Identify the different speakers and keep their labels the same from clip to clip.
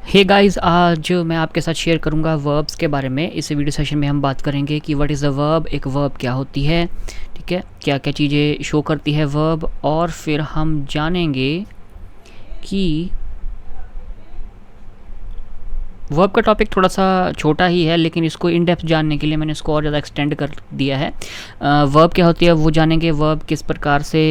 Speaker 1: Hey guys, आज मैं आपके साथ शेयर करूंगा वर्ब्स के बारे में। इस वीडियो सेशन में हम बात करेंगे कि व्हाट इज़ अ वर्ब, एक वर्ब क्या होती है, ठीक है, क्या क्या चीज़ें शो करती है वर्ब, और फिर हम जानेंगे कि वर्ब का टॉपिक थोड़ा सा छोटा ही है, लेकिन इसको इन डेप्थ जानने के लिए मैंने इसको और ज़्यादा एक्सटेंड कर दिया है। वर्ब क्या होती है वो जानेंगे, वर्ब किस प्रकार से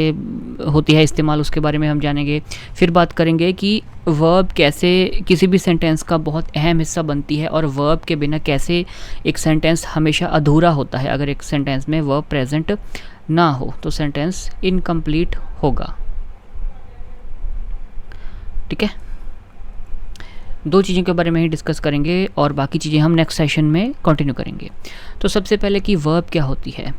Speaker 1: होती है इस्तेमाल, उसके बारे में हम जानेंगे। फिर बात करेंगे कि वर्ब कैसे किसी भी सेंटेंस का बहुत अहम हिस्सा बनती है, और वर्ब के बिना कैसे एक सेंटेंस हमेशा अधूरा होता है। अगर एक सेंटेंस में वर्ब प्रेजेंट ना हो तो सेंटेंस इनकम्प्लीट होगा। ठीक है, दो चीज़ों के बारे में ही डिस्कस करेंगे और बाकी चीज़ें हम नेक्स्ट सेशन में कंटिन्यू करेंगे। तो सबसे पहले कि वर्ब क्या होती है।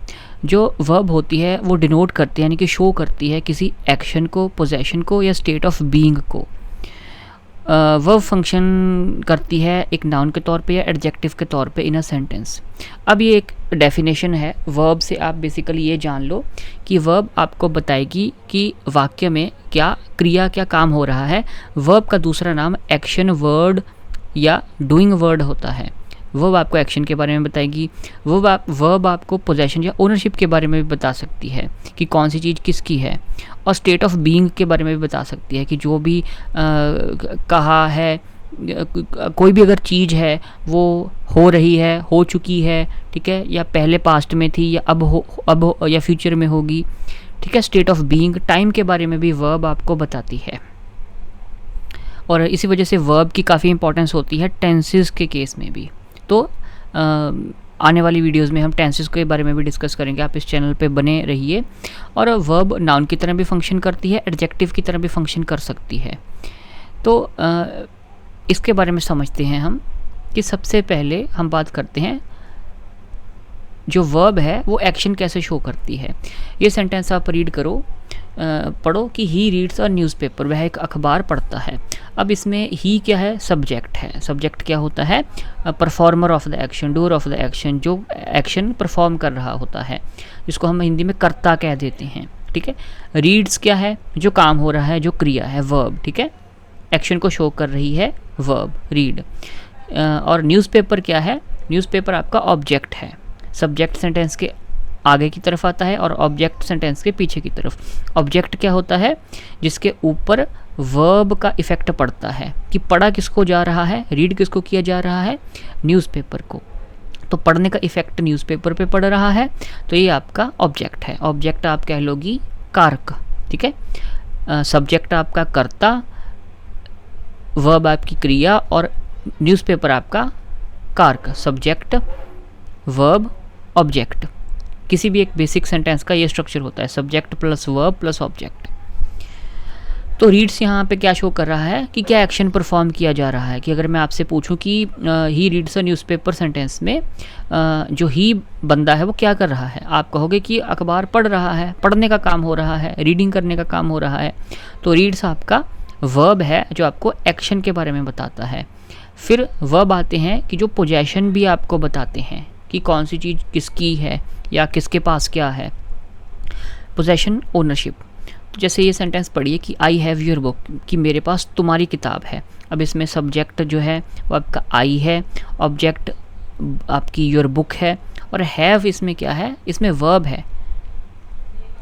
Speaker 1: जो वर्ब होती है वो डिनोट करती है, यानी कि शो करती है किसी एक्शन को, पोजेशन को या स्टेट ऑफ बीइंग को। वर्ब फंक्शन करती है एक नाउन के तौर पे या एडजेक्टिव के तौर पे इन अ सेंटेंस। अब ये एक डेफिनेशन है वर्ब से, आप बेसिकली ये जान लो कि वर्ब आपको बताएगी कि वाक्य में क्या क्रिया, क्या काम हो रहा है। वर्ब का दूसरा नाम एक्शन वर्ड या डूइंग वर्ड होता है। वर्ब आपको एक्शन के बारे में बताएगी। वर्ब आपको पोजेशन या ओनरशिप के बारे में भी बता सकती है कि कौन सी चीज़ किसकी है, और स्टेट ऑफ बीइंग के बारे में भी बता सकती है कि जो भी कहा है, कोई भी अगर चीज़ है वो हो रही है, हो चुकी है, ठीक है, या पहले पास्ट में थी, या अब हो या फ्यूचर में होगी। ठीक है, स्टेट ऑफ बीइंग, टाइम के बारे में भी वर्ब आपको बताती है। और इसी वजह से वर्ब की काफ़ी इंपॉर्टेंस होती है टेंसेस के केस में भी। तो आने वाली वीडियोस में हम टेंसेस के बारे में भी डिस्कस करेंगे। आप इस चैनल पे बने रहिए। और वर्ब नाउन की तरह भी फंक्शन करती है, एडजेक्टिव की तरह भी फंक्शन कर सकती है। तो इसके बारे में समझते हैं हम कि सबसे पहले हम बात करते हैं जो वर्ब है वो एक्शन कैसे शो करती है। ये सेंटेंस आप रीड करो, पढ़ो कि ही रीड्स अ न्यूज़पेपर, वह एक अखबार पढ़ता है। अब इसमें ही क्या है, सब्जेक्ट है। सब्जेक्ट क्या होता है, performer of the action, doer of the action, जो एक्शन परफॉर्म कर रहा होता है, जिसको हम हिंदी में कर्ता कह देते हैं। ठीक है, रीड्स क्या है, जो काम हो रहा है, जो क्रिया है, वर्ब। ठीक है, एक्शन को शो कर रही है वर्ब रीड। और न्यूज़पेपर क्या है, न्यूज़पेपर आपका ऑब्जेक्ट है। सब्जेक्ट सेंटेंस के आगे की तरफ आता है और ऑब्जेक्ट सेंटेंस के पीछे की तरफ। ऑब्जेक्ट क्या होता है, जिसके ऊपर वर्ब का इफेक्ट पड़ता है कि पढ़ा किसको जा रहा है, रीड किसको किया जा रहा है, न्यूज़पेपर को। तो पढ़ने का इफेक्ट न्यूज़पेपर पे पड़ रहा है, तो ये आपका ऑब्जेक्ट है। ऑब्जेक्ट आप कह लोगी कारक। ठीक है, सब्जेक्ट आपका कर्ता, वर्ब आपकी क्रिया, और न्यूज़पेपर आपका कारक। Subject, verb, object. किसी भी एक बेसिक सेंटेंस का ये स्ट्रक्चर होता है, subject plus verb plus object. तो रीड्स यहाँ पे क्या शो कर रहा है कि क्या एक्शन परफॉर्म किया जा रहा है। कि अगर मैं आपसे पूछूं कि he reads a newspaper sentence में जो ही बंदा है वो क्या कर रहा है, आप कहोगे कि अखबार पढ़ रहा है, पढ़ने का काम हो रहा है, रीडिंग करने का काम हो रहा है। तो रीड्स आपका वर्ब है जो आपको एक्शन के बारे में बताता है। फिर वर्ब आते हैं कि जो पोजेशन भी आपको बताते हैं कि कौन सी चीज़ किसकी है या किसके पास क्या है। Possession, ownership. तो जैसे ये सेंटेंस पढ़िए कि आई हैव योर बुक, कि मेरे पास तुम्हारी किताब है। अब इसमें सब्जेक्ट जो है वो आपका आई है, ऑब्जेक्ट आपकी योर बुक है, और हैव इसमें क्या है, इसमें वर्ब है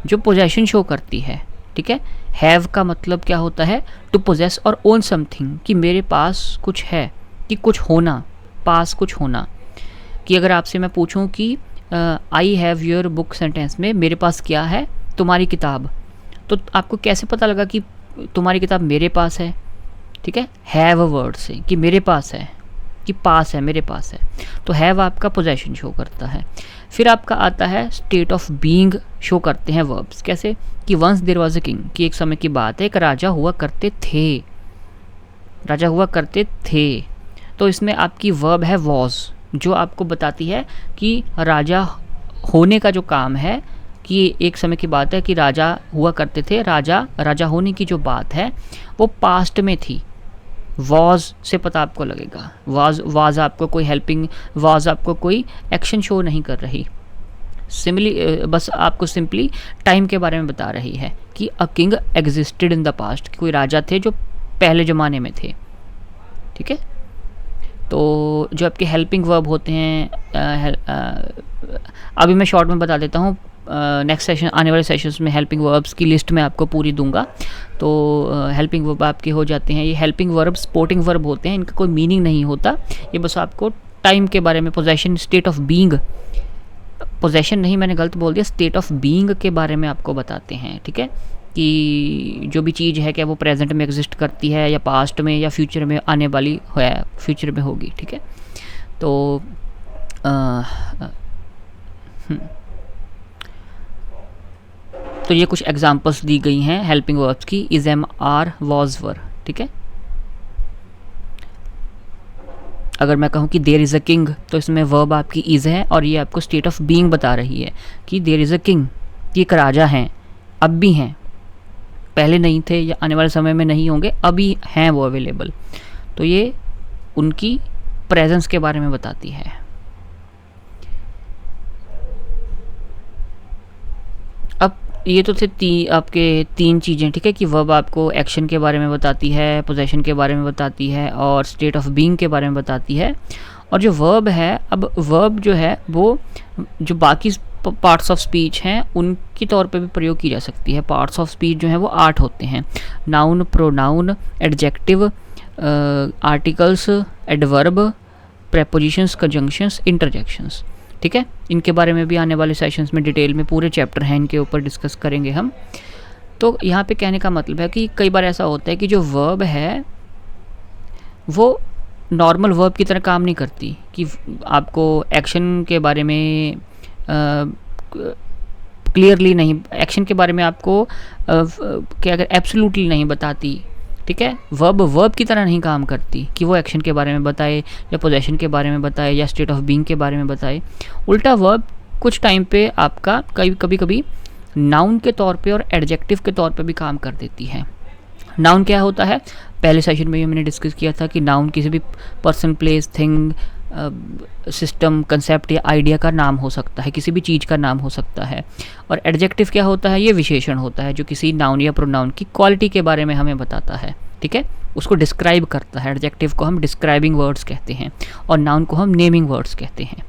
Speaker 1: जो पोजेशन शो करती है। ठीक है, हैव का मतलब क्या होता है, टू पोजेस और ओन समथिंग, कि मेरे पास कुछ है, कि कुछ होना, पास कुछ होना। कि अगर आपसे मैं पूछूं कि I have your book sentence में मेरे पास क्या है, तुम्हारी किताब, तो आपको कैसे पता लगा कि तुम्हारी किताब मेरे पास है। ठीक है, हैव वर्ड से कि मेरे पास है, कि पास है, मेरे पास है। तो हैव आपका पोजेशन शो करता है। फिर आपका आता है स्टेट ऑफ बीइंग शो करते हैं वर्ब्स। कैसे, कि once there was a king, कि एक समय की बात है, एक राजा हुआ करते थे, राजा हुआ करते थे। तो इसमें आपकी वर्ब है वॉज, जो आपको बताती है कि राजा होने का जो काम है, कि एक समय की बात है कि राजा हुआ करते थे, राजा होने की जो बात है वो पास्ट में थी। वॉज से पता आपको लगेगा, वाज आपको कोई हेल्पिंग, वाज आपको कोई एक्शन शो नहीं कर रही। बस आपको सिंपली टाइम के बारे में बता रही है कि a king existed in the past, कोई राजा थे जो पहले ज़माने में थे। ठीक है। तो जो आपके हेल्पिंग वर्ब होते हैं, अभी मैं शॉर्ट में बता देता हूँ, नेक्स्ट सेशन, आने वाले सेशंस में हेल्पिंग वर्ब्स की लिस्ट मैं आपको पूरी दूंगा। तो हेल्पिंग वर्ब आपके हो जाते हैं। ये हेल्पिंग वर्ब सपोर्टिंग वर्ब होते हैं, इनका कोई मीनिंग नहीं होता, ये बस आपको टाइम के बारे में, possession, state of being, possession नहीं, मैंने गलत बोल दिया, स्टेट ऑफ बीइंग के बारे में आपको बताते हैं। ठीक है, कि जो भी चीज़ है क्या वो प्रेजेंट में एग्जिस्ट करती है या पास्ट में या फ्यूचर में आने वाली है, फ्यूचर में होगी। ठीक है, तो तो ये कुछ एग्जांपल्स दी गई हैं हेल्पिंग वर्ब्स की, इज, एम, आर, वॉज, वर। ठीक है, अगर मैं कहूँ कि देयर इज़ अ किंग, तो इसमें वर्ब आपकी इज़ है और ये आपको स्टेट ऑफ बीइंग बता रही है कि देयर इज़ अ किंग, ये एक राजा हैं, अब भी हैं, पहले नहीं थे या आने वाले समय में नहीं होंगे, अभी हैं वो अवेलेबल। तो ये उनकी प्रेजेंस के बारे में बताती है। अब ये तो थे आपके तीन चीज़ें। ठीक है, कि वर्ब आपको एक्शन के बारे में बताती है, पोजेशन के बारे में बताती है और स्टेट ऑफ बीइंग के बारे में बताती है। और जो वर्ब है, अब वर्ब जो है वो जो बाकी पार्ट्स ऑफ स्पीच हैं उनकी तौर पे भी प्रयोग की जा सकती है। पार्ट्स ऑफ स्पीच जो है वो 8 होते हैं, noun, pronoun, adjective, articles, adverb, prepositions, conjunctions, interjections. ठीक है, इनके बारे में भी आने वाले सेशंस में डिटेल में पूरे चैप्टर हैं, इनके ऊपर डिस्कस करेंगे हम। तो यहाँ पे कहने का मतलब है कि कई बार ऐसा होता है कि जो वर्ब है वो नॉर्मल वर्ब की तरह काम नहीं करती, कि आपको एक्शन के बारे में क्लियरली नहीं, एक्शन के बारे में आपको क्या अगर एब्सोल्युटली नहीं बताती। ठीक है, वर्ब की तरह नहीं काम करती कि वो एक्शन के बारे में बताए या पोजेशन के बारे में बताए या स्टेट ऑफ बीइंग के बारे में बताए। उल्टा वर्ब कुछ टाइम पे आपका कभी कभी नाउन के तौर पे और एडजेक्टिव के तौर पे भी काम कर देती है। नाउन क्या होता है, पहले सेशन में मैंने डिस्कस किया था कि नाउन किसी भी person, place, thing, system, concept या आइडिया का नाम हो सकता है, किसी भी चीज़ का नाम हो सकता है। और एडजेक्टिव क्या होता है, ये विशेषण होता है जो किसी नाउन या प्रोनाउन की क्वालिटी के बारे में हमें बताता है। ठीक है, उसको डिस्क्राइब करता है। एडजेक्टिव को हम डिस्क्राइबिंग वर्ड्स कहते हैं और नाउन को हम नेमिंग वर्ड्स कहते हैं।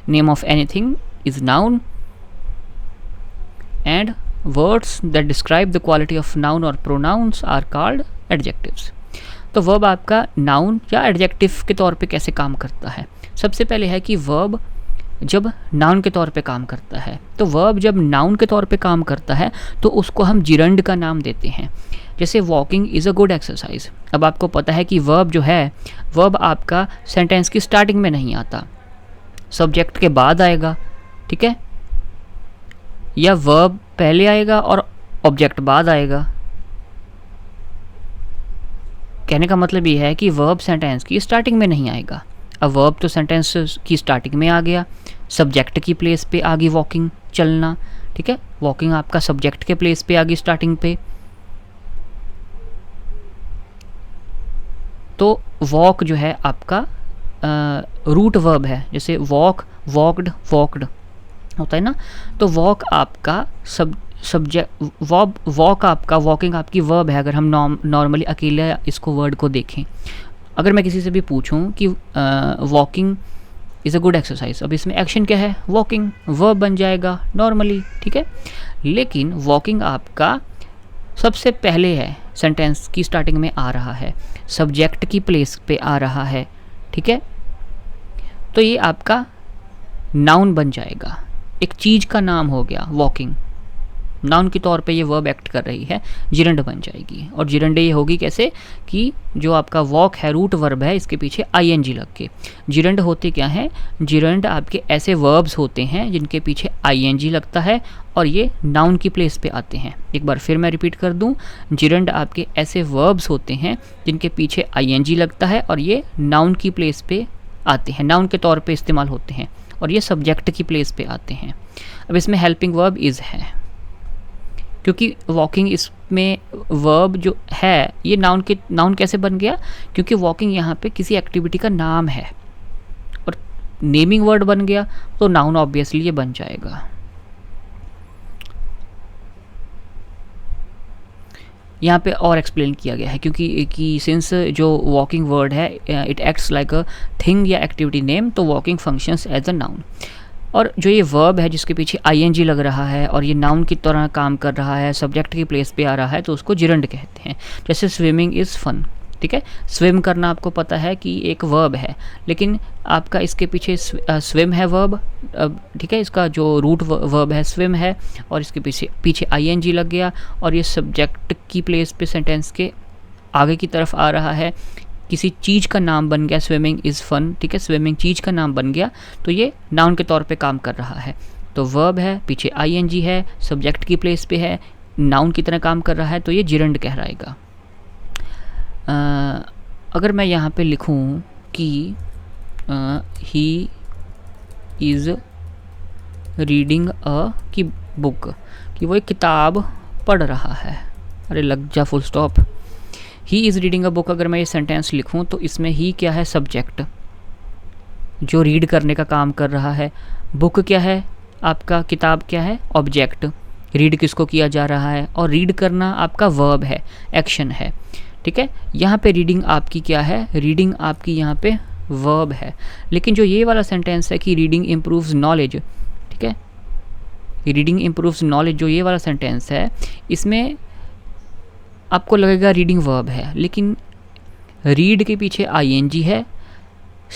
Speaker 1: Name of anything is noun and words that describe the quality of noun और प्रोनाउंस आर कॉल्ड एडजेक्टिव्स। तो वर्ब आपका नाउन या एडजेक्टिव के तौर पे कैसे काम करता है। सबसे पहले है कि वर्ब जब नाउन के तौर पे काम करता है, तो वर्ब जब नाउन के तौर पे काम करता है तो उसको हम जिरंड का नाम देते हैं। जैसे walking is a good exercise. अब आपको पता है कि वर्ब जो है, वर्ब आपका सेंटेंस की स्टार्टिंग में नहीं आता, सब्जेक्ट के बाद आएगा। ठीक है, या वर्ब पहले आएगा और ऑब्जेक्ट बाद आएगा। कहने का मतलब ये है कि वर्ब सेंटेंस की स्टार्टिंग में नहीं आएगा। अब वर्ब तो सेंटेंस की स्टार्टिंग में आ गया, सब्जेक्ट की प्लेस पे आ गई वॉकिंग, चलना। ठीक है, वॉकिंग आपका सब्जेक्ट के प्लेस पे आ गई स्टार्टिंग पे। तो वॉक जो है आपका रूट वर्ब है, जैसे वॉक, वॉकड, वॉकड होता है ना। तो वॉक आपका सब्जेक्ट, वॉक आपका, वॉकिंग आपकी वर्ब है। अगर हम नॉर्मली अकेले इसको वर्ड को देखें, अगर मैं किसी से भी पूछूं कि walking is a good exercise, अब इसमें एक्शन क्या है, वॉकिंग, वर्ब बन जाएगा नॉर्मली। ठीक है, लेकिन वॉकिंग आपका सबसे पहले है, सेंटेंस की स्टार्टिंग में आ रहा है, सब्जेक्ट की प्लेस पे आ रहा है। ठीक है, तो ये आपका नाउन बन जाएगा, एक चीज़ का नाम हो गया वॉकिंग। नाउन के तौर पे ये वर्ब एक्ट कर रही है, जिरंड बन जाएगी। और जिरंड ये होगी कैसे, कि जो आपका वॉक है रूट वर्ब है, इसके पीछे आईएनजी लग के। जिरंड होते क्या हैं, जिरंड आपके ऐसे वर्ब्स होते हैं जिनके पीछे आईएनजी लगता है और ये नाउन की प्लेस पे आते हैं। एक बार फिर मैं रिपीट कर दूं, जिरंड आपके ऐसे वर्ब्स होते हैं जिनके पीछे आईएनजी लगता है और ये नाउन की प्लेस पे आते हैं, नाउन के तौर पे इस्तेमाल होते हैं और ये सब्जेक्ट की प्लेस पे आते हैं। अब इसमें हेल्पिंग वर्ब इज़ है, क्योंकि वॉकिंग इसमें वर्ब जो है ये नाउन कैसे बन गया, क्योंकि वॉकिंग यहाँ पे किसी एक्टिविटी का नाम है और नेमिंग वर्ड बन गया तो नाउन ऑब्वियसली ये बन जाएगा। यहाँ पे और एक्सप्लेन किया गया है क्योंकि सिंस जो वॉकिंग वर्ड है it acts like a thing या एक्टिविटी नेम, तो walking functions as a noun. और जो ये वर्ब है जिसके पीछे आईएनजी लग रहा है और ये नाउन की तरह काम कर रहा है, सब्जेक्ट की प्लेस पे आ रहा है, तो उसको जिरंड कहते हैं। जैसे स्विमिंग इज़ फन, ठीक है, स्विम करना आपको पता है कि एक वर्ब है, लेकिन आपका इसके पीछे स्विम है वर्ब, ठीक है, इसका जो रूट वर्ब है स्विम है, और इसके पीछे आईएनजी लग गया और ये सब्जेक्ट की प्लेस पे सेंटेंस के आगे की तरफ आ रहा है, किसी चीज़ का नाम बन गया, स्विमिंग इज़ फन, ठीक है, स्विमिंग चीज़ का नाम बन गया, तो ये नाउन के तौर पे काम कर रहा है। तो वर्ब है, पीछे आईएनजी है, सब्जेक्ट की प्लेस पे है, नाउन की तरह काम कर रहा है, तो ये जिरंड कहलाएगा। अगर मैं यहाँ पे लिखूँ कि ही इज़ रीडिंग अ की बुक, कि वो एक किताब पढ़ रहा है, अरे लग जा full stop. He is reading a book, अगर मैं ये सेंटेंस लिखूँ तो इसमें ही क्या है, सब्जेक्ट जो रीड करने का काम कर रहा है, बुक क्या है आपका, किताब क्या है, ऑब्जेक्ट, रीड किसको किया जा रहा है, और रीड करना आपका वर्ब है, एक्शन है, ठीक है। यहाँ पे रीडिंग आपकी क्या है, रीडिंग आपकी यहाँ पे वर्ब है। लेकिन जो ये वाला सेंटेंस है कि रीडिंग इम्प्रूव्स नॉलेज, ठीक है, रीडिंग इम्प्रूव्स नॉलेज, जो ये वाला सेंटेंस है इसमें आपको लगेगा रीडिंग वर्ब है, लेकिन रीड के पीछे आईएनजी है,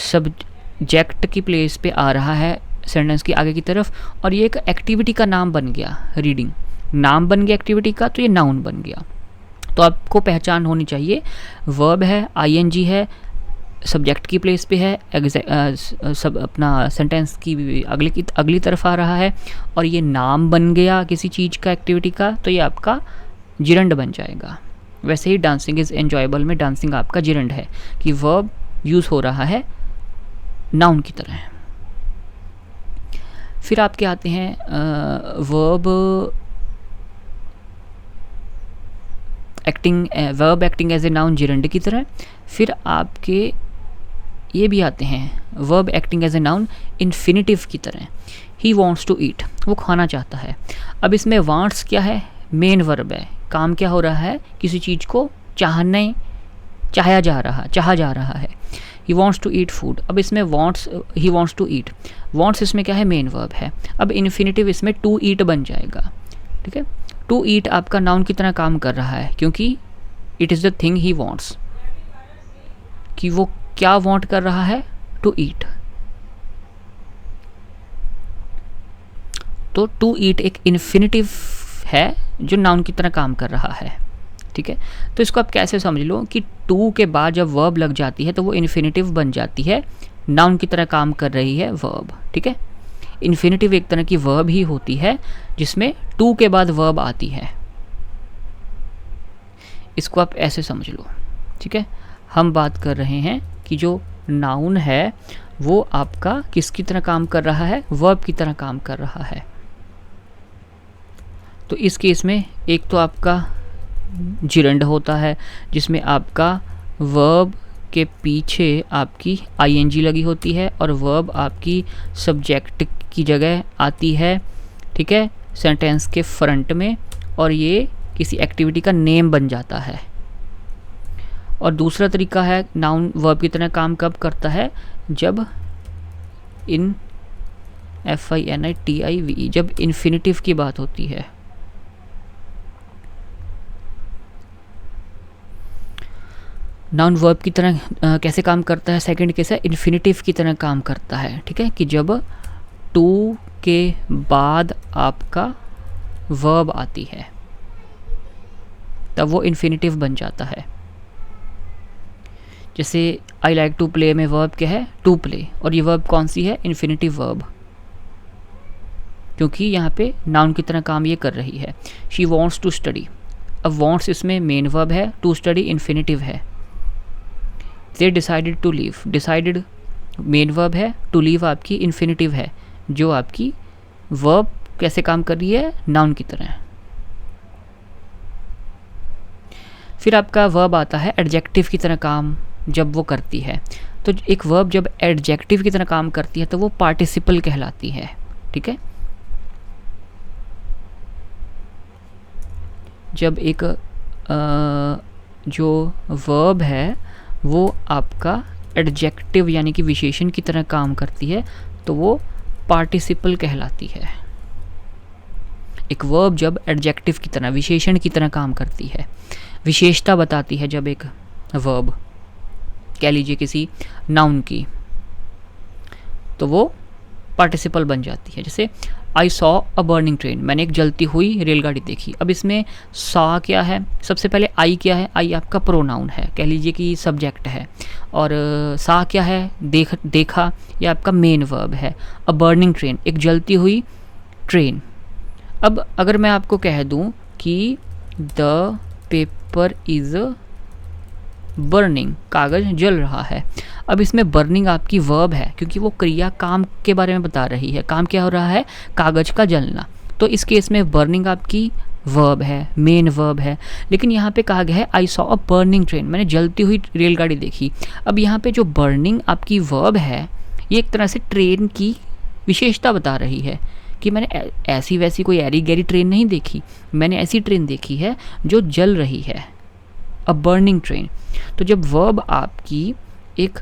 Speaker 1: सब्जेक्ट की प्लेस पे आ रहा है सेंटेंस की आगे की तरफ, और ये एक एक्टिविटी का नाम बन गया, रीडिंग नाम बन गया एक्टिविटी का, तो ये नाउन बन गया। तो आपको पहचान होनी चाहिए, वर्ब है, आईएनजी है, सब्जेक्ट की प्लेस पे है, सब अपना सेंटेंस की अगली तरफ आ रहा है, और ये नाम बन गया किसी चीज़ का, एक्टिविटी का, तो ये आपका जिरंड बन जाएगा। वैसे ही डांसिंग इज़ एन्जॉयबल में डांसिंग आपका जिरंड है कि वर्ब यूज़ हो रहा है नाउन की तरह। फिर आपके आते हैं verb acting as a noun gerund की तरह। फिर आपके ये भी आते हैं verb acting as a noun infinitive की तरह। ही वॉन्ट्स टू ईट, वो खाना चाहता है। अब इसमें वांट्स क्या है, मेन वर्ब है, काम क्या हो रहा है, किसी चीज़ को चाहा जा रहा है। He wants to eat food, अब इसमें he wants to eat, wants इसमें क्या है, मेन वर्ब है। अब इन्फिनिटिव इसमें टू ईट बन जाएगा, ठीक है। टू ईट आपका नाउन की तरह काम कर रहा है क्योंकि it is the thing he wants, कि वो क्या वॉन्ट कर रहा है, टू ईट। तो टू ईट एक इन्फिनिटिव है जो नाउन की तरह काम कर रहा है, ठीक है। तो इसको आप कैसे समझ लो कि टू के बाद जब वर्ब लग जाती है तो वो इन्फिनिटिव बन जाती है, नाउन की तरह काम कर रही है वर्ब, ठीक है। इन्फिनिटिव एक तरह की वर्ब ही होती है जिसमें टू के बाद वर्ब आती है, इसको आप ऐसे समझ लो, ठीक है। हम बात कर रहे हैं कि जो नाउन है वो आपका किसकी तरह काम कर रहा है, वर्ब की तरह काम कर रहा है। तो इस केस में एक तो आपका जिरंड होता है जिसमें आपका वर्ब के पीछे आपकी आईएनजी लगी होती है और वर्ब आपकी सब्जेक्ट की जगह आती है, ठीक है, सेंटेंस के फ्रंट में, और ये किसी एक्टिविटी का नेम बन जाता है। और दूसरा तरीका है नाउन वर्ब की तरह काम कब करता है, जब FINITIVE जब इन्फिनिटिव की बात होती है। नाउन वर्ब की तरह कैसे काम करता है, सेकंड केस है इन्फिनिटिव की तरह काम करता है, ठीक है, कि जब टू के बाद आपका वर्ब आती है तब वो इन्फिनिटिव बन जाता है। जैसे आई लाइक टू प्ले में वर्ब क्या है, टू प्ले, और ये वर्ब कौन सी है, इन्फिनिटिव वर्ब, क्योंकि यहाँ पे नाउन की तरह काम ये कर रही है। शी वॉन्ट्स टू स्टडी, अब वॉन्ट्स इसमें मेन वर्ब है, टू स्टडी इन्फिनिटिव है। They decided to leave, decided main verb है, टू लीव आपकी इन्फिनिटिव है, जो आपकी वर्ब कैसे काम कर रही है, नाउन की तरह। फिर आपका वर्ब आता है एडजेक्टिव की तरह काम जब वो करती है। तो एक वर्ब जब एडजेक्टिव की तरह काम करती है तो वो पार्टिसिपल कहलाती है, ठीक है। जब एक जो वर्ब है वो आपका एडजेक्टिव यानी कि विशेषण की तरह काम करती है तो वो पार्टिसिपल कहलाती है। एक वर्ब जब एडजेक्टिव की तरह विशेषण की तरह काम करती है, विशेषता बताती है जब एक वर्ब, कह लीजिए किसी नाउन की, तो वो पार्टिसिपल बन जाती है। जैसे I saw a burning train, मैंने एक जलती हुई रेलगाड़ी देखी। अब इसमें सॉ क्या है, सबसे पहले आई क्या है, आई आपका प्रोनाउन है, कह लीजिए कि सब्जेक्ट है, और सा क्या है, देखा, यह आपका मेन वर्ब है। अ बर्निंग ट्रेन, एक जलती हुई ट्रेन। अब अगर मैं आपको कह दूं कि द पेपर इज़ बर्निंग, कागज़ जल रहा है। अब इसमें बर्निंग आपकी वर्ब है क्योंकि वो क्रिया काम के बारे में बता रही है। काम क्या हो रहा है, कागज़ का जलना। तो इस केस में बर्निंग आपकी वर्ब है, मेन वर्ब है। लेकिन यहाँ पे कहा गया है I saw a burning train, मैंने जलती हुई रेलगाड़ी देखी। अब यहाँ पे जो बर्निंग आपकी वर्ब है ये एक तरह से ट्रेन की विशेषता बता रही है कि मैंने ऐसी वैसी कोई एरी गैरी ट्रेन नहीं देखी, मैंने ऐसी ट्रेन देखी है जो जल रही है, अ बर्निंग ट्रेन। तो जब वर्ब आपकी एक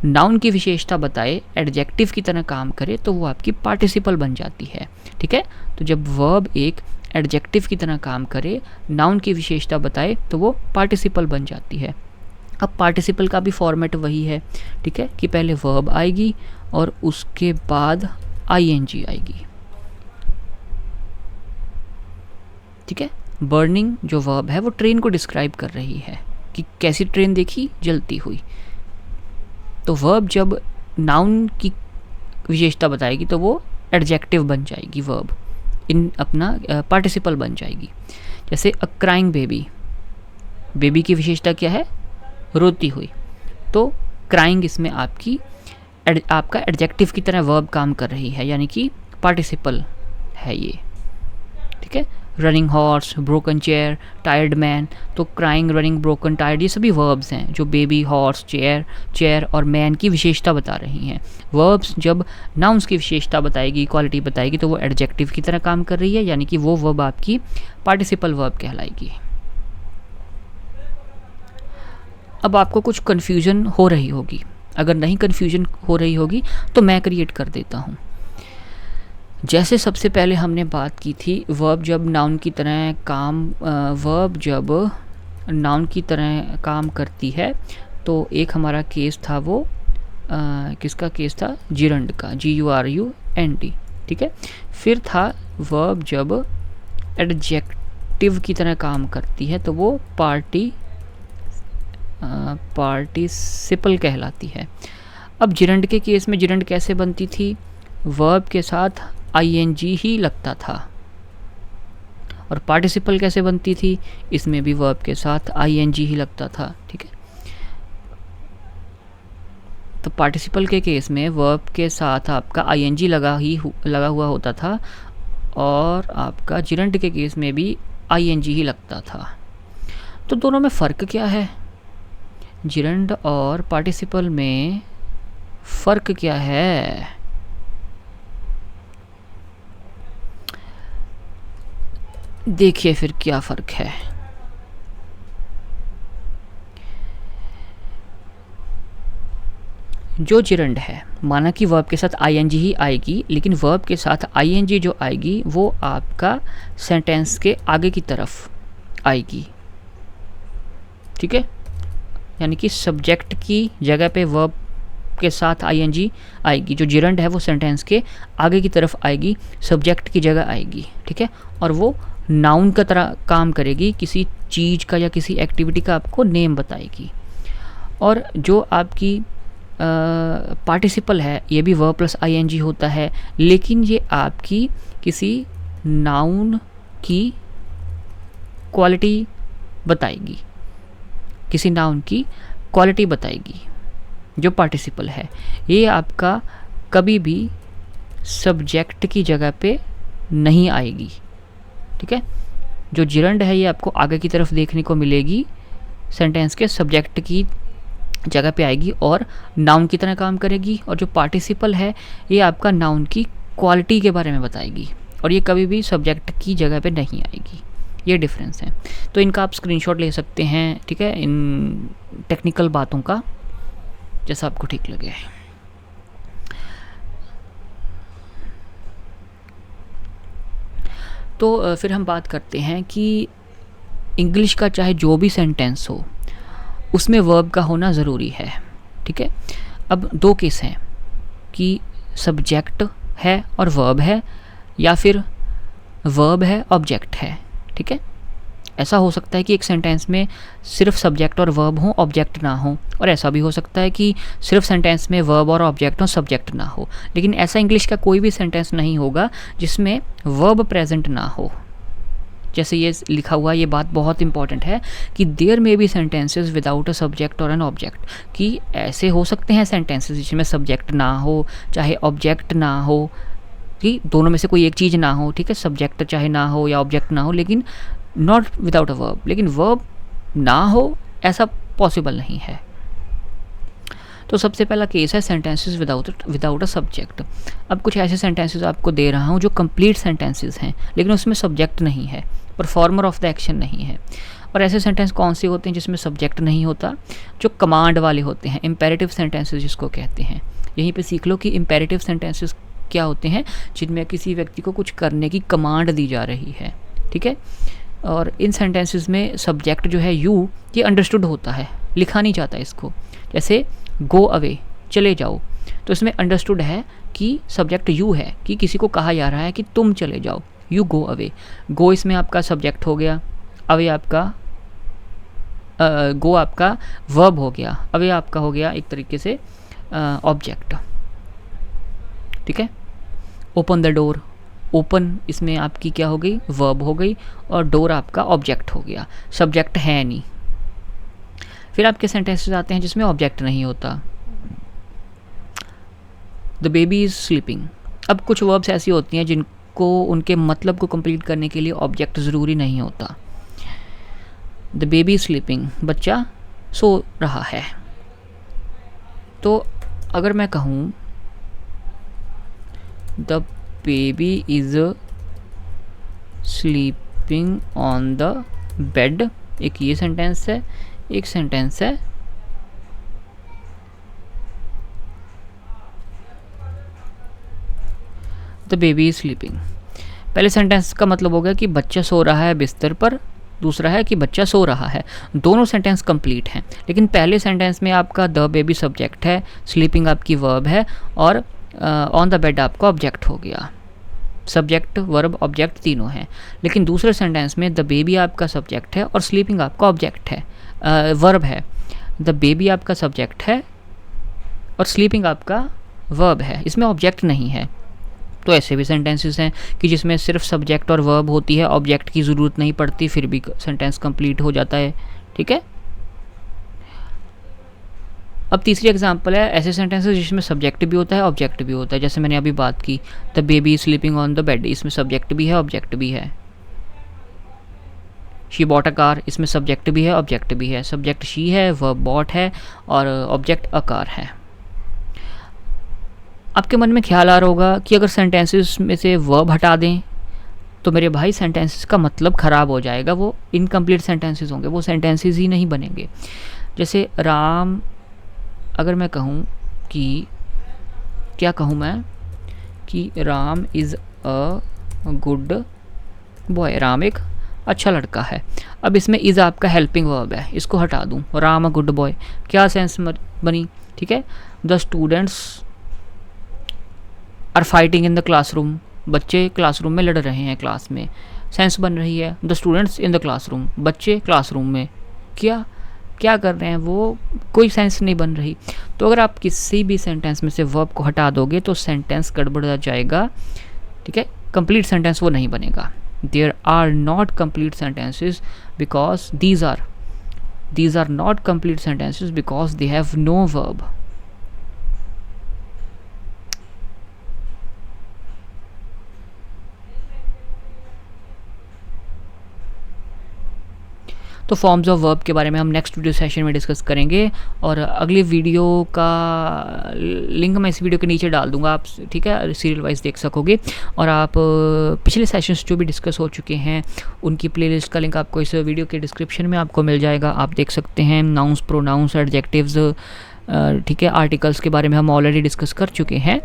Speaker 1: नाउन की विशेषता बताए, एडजेक्टिव की तरह काम करे, तो वो आपकी पार्टिसिपल बन जाती है। ठीक है, तो जब वर्ब एक एडजेक्टिव की तरह काम करे, नाउन की विशेषता बताए, तो वो पार्टिसिपल बन जाती है। अब पार्टिसिपल का भी फॉर्मेट वही है, ठीक है, कि पहले वर्ब आएगी और उसके बाद आईएनजी आएगी। ठीक है, बर्निंग जो वर्ब है वो ट्रेन को डिस्क्राइब कर रही है कि कैसी ट्रेन देखी, जलती हुई। तो वर्ब जब नाउन की विशेषता बताएगी तो वो एडजेक्टिव बन जाएगी, वर्ब इन अपना पार्टिसिपल बन जाएगी। जैसे अ क्राइंग बेबी, बेबी की विशेषता क्या है, रोती हुई। तो क्राइंग इसमें आपका एडजेक्टिव की तरह वर्ब काम कर रही है, यानी कि पार्टिसिपल है ये। ठीक है, running horse, broken chair, tired man. तो क्राइंग, रनिंग, ब्रोकन, टायर्ड, ये सभी वर्ब्स हैं जो बेबी, हॉर्स, चेयर और मैन की विशेषता बता रही हैं। वर्ब्स जब नाउन्स की विशेषता बताएगी, क्वालिटी बताएगी, तो वो एडजेक्टिव की तरह काम कर रही है, यानी कि वो वर्ब आपकी पार्टिसिपल वर्ब कहलाएगी। अब आपको कुछ कन्फ्यूजन हो रही होगी, अगर नहीं कन्फ्यूजन हो रही होगी तो मैं क्रिएट कर देता हूँ। जैसे सबसे पहले हमने बात की थी वर्ब जब नाउन की तरह काम करती है, तो एक हमारा केस था वो किसका केस था, जिरंड का, GURUND। ठीक है, फिर था वर्ब जब एडजेक्टिव की तरह काम करती है तो वो पार्टिसिपल कहलाती है। अब जिरंड के केस में जिरंड कैसे बनती थी, वर्ब के साथ ING ही लगता था। और पार्टिसिपल कैसे बनती थी, इसमें भी वर्ब के साथ ING ही लगता था। ठीक है, तो पार्टिसिपल के केस में वर्ब के साथ आपका ING लगा हुआ होता था, और आपका जिरंड के केस में भी ING ही लगता था। तो दोनों में फ़र्क क्या है, जिरंड और पार्टिसिपल में फ़र्क क्या है? देखिए फिर क्या फ़र्क है। जो जिरंड है, माना कि वर्ब के साथ ING ही आएगी, लेकिन वर्ब के साथ ING जो आएगी वो आपका सेंटेंस के आगे की तरफ आएगी। ठीक है, यानी कि सब्जेक्ट की जगह पे वर्ब के साथ ING आएगी। जो जिरंड है वो सेंटेंस के आगे की तरफ आएगी, सब्जेक्ट की जगह आएगी। ठीक है, और वो नाउन का तरह काम करेगी, किसी चीज़ का या किसी एक्टिविटी का आपको नेम बताएगी। और जो आपकी पार्टिसिपल है ये भी वर्ब प्लस ING होता है, लेकिन ये आपकी किसी नाउन की क्वालिटी बताएगी, किसी नाउन की क्वालिटी बताएगी। जो पार्टिसिपल है ये आपका कभी भी सब्जेक्ट की जगह पे नहीं आएगी। ठीक है, जो जिरंड है ये आपको आगे की तरफ देखने को मिलेगी, सेंटेंस के सब्जेक्ट की जगह पे आएगी और नाउन की तरह काम करेगी। और जो पार्टिसिपल है ये आपका नाउन की क्वालिटी के बारे में बताएगी, और ये कभी भी सब्जेक्ट की जगह पे नहीं आएगी। ये डिफरेंस है। तो इनका आप स्क्रीनशॉट ले सकते हैं, ठीक है, इन टेक्निकल बातों का, जैसा आपको ठीक लगे। तो फिर हम बात करते हैं कि इंग्लिश का चाहे जो भी सेंटेंस हो उसमें वर्ब का होना ज़रूरी है, ठीक है। अब दो केस हैं कि सब्जेक्ट है और वर्ब है, या फिर वर्ब है ऑब्जेक्ट है, ठीक है। ऐसा हो सकता है कि एक सेंटेंस में सिर्फ सब्जेक्ट और वर्ब हो, ऑब्जेक्ट ना हो, और ऐसा भी हो सकता है कि सिर्फ सेंटेंस में वर्ब और ऑब्जेक्ट हो, सब्जेक्ट ना हो। लेकिन ऐसा इंग्लिश का कोई भी सेंटेंस नहीं होगा जिसमें वर्ब प्रेजेंट ना हो। जैसे ये लिखा हुआ, ये बात बहुत इंपॉर्टेंट है कि there may be sentences without a subject और एन ऑब्जेक्ट, कि ऐसे हो सकते हैं सेंटेंसेस जिसमें सब्जेक्ट ना हो चाहे ऑब्जेक्ट ना हो, कि दोनों में से कोई एक चीज़ ना हो, ठीक है, सब्जेक्ट चाहे ना हो या ऑब्जेक्ट ना हो, लेकिन नॉट विदाउट अ वर्ब। लेकिन वर्ब ना हो ऐसा पॉसिबल नहीं है। तो सबसे पहला केस है सेंटेंसेस विदाउट अ सब्जेक्ट। अब कुछ ऐसे सेंटेंसेस आपको दे रहा हूँ जो कंप्लीट सेंटेंसेस हैं, लेकिन उसमें सब्जेक्ट नहीं है, परफॉर्मर ऑफ द एक्शन नहीं है। और ऐसे सेंटेंस कौन से होते हैं जिसमें सब्जेक्ट नहीं होता? जो कमांड वाले होते हैं, इम्पेरेटिव सेंटेंसेस जिसको कहते हैं। यहीं पे सीख लो कि इम्पेरेटिव सेंटेंसेस क्या होते हैं, जिनमें किसी व्यक्ति को कुछ करने की कमांड दी जा रही है, ठीक है। और इन सेंटेंसेस में सब्जेक्ट जो है यू, ये अंडरस्टूड होता है, लिखा नहीं जाता इसको। जैसे गो अवे, चले जाओ, तो इसमें अंडरस्टूड है कि सब्जेक्ट यू है, कि किसी को कहा जा रहा है कि तुम चले जाओ, यू गो अवे। गो इसमें आपका सब्जेक्ट हो गया, अवे आपका गो आपका वर्ब हो गया, अवे आपका हो गया एक तरीके से ऑब्जेक्ट, ठीक है। ओपन द डोर, ओपन इसमें आपकी क्या हो गई, वर्ब हो गई, और डोर आपका ऑब्जेक्ट हो गया, सब्जेक्ट है नहीं। फिर आपके सेंटेंसेस आते हैं जिसमें ऑब्जेक्ट नहीं होता। The baby is sleeping. अब कुछ वर्ब्स ऐसी होती हैं जिनको उनके मतलब को कंप्लीट करने के लिए ऑब्जेक्ट ज़रूरी नहीं होता। द बेबी इज़ स्लीपिंग, बच्चा सो रहा है। तो अगर मैं कहूँ the baby is sleeping on the bed, एक ये सेंटेंस है, एक सेंटेंस है द बेबी इज स्लीपिंग। पहले सेंटेंस का मतलब हो गया कि बच्चा सो रहा है बिस्तर पर, दूसरा है कि बच्चा सो रहा है। दोनों सेंटेंस कंप्लीट हैं, लेकिन पहले सेंटेंस में आपका द बेबी सब्जेक्ट है, स्लीपिंग आपकी वर्ब है, और ऑन द बेड आपका ऑब्जेक्ट हो गया। सब्जेक्ट वर्ब ऑब्जेक्ट तीनों हैं। लेकिन दूसरे सेंटेंस में द बेबी आपका सब्जेक्ट है और स्लीपिंग आपका ऑब्जेक्ट है, वर्ब है। द बेबी आपका सब्जेक्ट है और स्लीपिंग आपका वर्ब है, इसमें ऑब्जेक्ट नहीं है। तो ऐसे भी सेंटेंसेस हैं कि जिसमें सिर्फ सब्जेक्ट और वर्ब होती है, ऑब्जेक्ट की ज़रूरत नहीं पड़ती, फिर भी सेंटेंस कंप्लीट हो जाता है, ठीक है। अब तीसरी एग्जांपल है ऐसे सेंटेंसेस जिसमें सब्जेक्ट भी होता है, ऑब्जेक्ट भी होता है। जैसे मैंने अभी बात की, the baby is sleeping on the bed, इसमें सब्जेक्ट भी है, ऑब्जेक्ट भी है। शी बॉट अ कार, इसमें सब्जेक्ट भी है, ऑब्जेक्ट भी है। सब्जेक्ट शी है, वर्ब बॉट है, और ऑब्जेक्ट अ कार है। आपके मन में ख्याल आ रहा होगा कि अगर सेंटेंसेस में से वर्ब हटा दें तो मेरे भाई सेंटेंसेस का मतलब ख़राब हो जाएगा, वो इनकम्प्लीट सेंटेंसेस होंगे, वो सेंटेंसेस ही नहीं बनेंगे। जैसे राम, अगर मैं कहूँ कि क्या कहूँ मैं कि Ram is a good boy, Ram एक अच्छा लड़का है। अब इसमें इज़ आपका हेल्पिंग वर्ब है, इसको हटा दूँ, राम अ गुड बॉय, क्या सेंस बनी, ठीक है। The students are fighting in the classroom, बच्चे क्लासरूम में लड़ रहे हैं, क्लास में, सेंस बन रही है। The students in the classroom, बच्चे क्लासरूम में क्या क्या कर रहे हैं, वो कोई सेंस नहीं बन रही। तो अगर आप किसी भी सेंटेंस में से वर्ब को हटा दोगे तो सेंटेंस गड़बड़ा जाएगा, ठीक है, कंप्लीट सेंटेंस वो नहीं बनेगा। There are not complete sentences because these are not complete sentences because they have no verb. तो फॉर्म्स ऑफ वर्ब के बारे में हम नेक्स्ट वीडियो सेशन में डिस्कस करेंगे, और अगली वीडियो का लिंक मैं इस वीडियो के नीचे डाल दूंगा, आप ठीक है सीरियल वाइज देख सकोगे। और आप पिछले सेशंस जो भी डिस्कस हो चुके हैं उनकी प्लेलिस्ट का लिंक आपको इस वीडियो के डिस्क्रिप्शन में आपको मिल जाएगा, आप देख सकते हैं। नाउन्स, प्रोनाउंस, एडजेक्टिव्स, ठीक है, आर्टिकल्स के बारे में हम ऑलरेडी डिस्कस कर चुके हैं,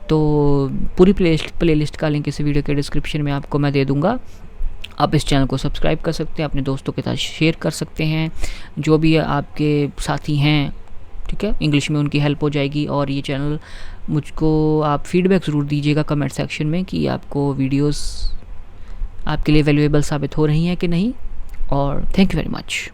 Speaker 1: तो पूरी प्लेलिस्ट का लिंक इस वीडियो के डिस्क्रिप्शन में आपको मैं दे दूंगा। आप इस चैनल को सब्सक्राइब कर सकते हैं, अपने दोस्तों के साथ शेयर कर सकते हैं, जो भी आपके साथी हैं, ठीक है, इंग्लिश में उनकी हेल्प हो जाएगी। और ये चैनल मुझको आप फीडबैक ज़रूर दीजिएगा कमेंट सेक्शन में कि आपको वीडियोस आपके लिए वैल्यूएबल साबित हो रही हैं कि नहीं। और थैंक यू वेरी मच।